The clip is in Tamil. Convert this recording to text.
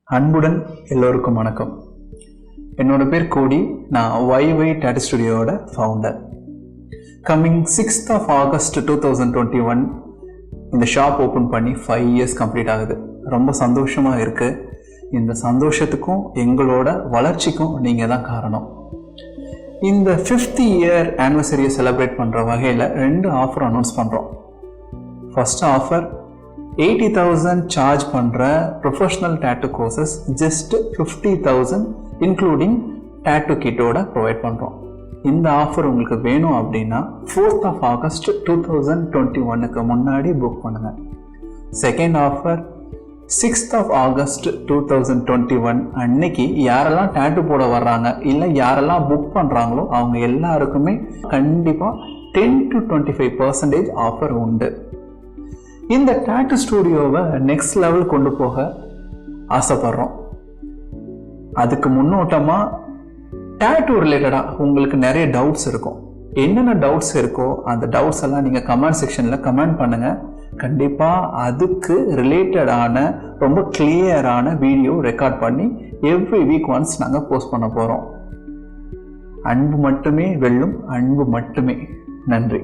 அன்புடன் எல்லோருக்கும் வணக்கம். என்னோட பேர் கோடி. நான் whywhyytattoostudio founder. Coming 6th of August 2021 இந்த ஷாப் ஓப்பன் பண்ணி 5 years கம்ப்ளீட் ஆகுது. ரொம்ப சந்தோஷமாக இருக்குது. இந்த சந்தோஷத்துக்கும் எங்களோட வளர்ச்சிக்கும் நீங்கள் தான் காரணம். இந்த 5th year ஆனிவர்சரியை செலிப்ரேட் பண்ணுற வகையில் 2 ஆஃபர் அனௌன்ஸ் பண்ணுறோம். ஃபர்ஸ்ட் ஆஃபர் 80,000 சார்ஜ் பண்ணுற professional tattoo courses just 50,000 including tattoo கிட்டோட ப்ரொவைட் பண்ணுறோம். இந்த ஆஃபர் உங்களுக்கு வேணும் அப்படின்னா 4th of August 2021க்கு முன்னாடி புக் பண்ணுங்கள். Second offer 6th of August 2021 அன்னைக்கு யாரெல்லாம் டேட்டூ போட வர்றாங்க இல்லை யாரெல்லாம் புக் பண்ணுறாங்களோ அவங்க எல்லாருக்குமே கண்டிப்பாக 10 to 25% ஆஃபர் உண்டு. இந்த டாட்டூ ஸ்டூடியோவை நெக்ஸ்ட் லெவல் கொண்டு போக ஆசைப்படுறோம். அதுக்கு முன்னோட்டமாக டாட்டூ ரிலேட்டடாக உங்களுக்கு நிறைய டவுட்ஸ் இருக்கும். என்னென்ன டவுட்ஸ் இருக்கோ அந்த டவுட்ஸ் எல்லாம் நீங்கள் கமெண்ட் செக்ஷனில் கமெண்ட் பண்ணுங்கள். கண்டிப்பாக அதுக்கு ரிலேட்டடான ரொம்ப கிளியரான வீடியோ ரெக்கார்ட் பண்ணி எவ்ரி வீக் ஒன்ஸ் நாங்கள் போஸ்ட் பண்ண போகிறோம். அன்பு மட்டுமே வெல்லும், அன்பு மட்டுமே. நன்றி.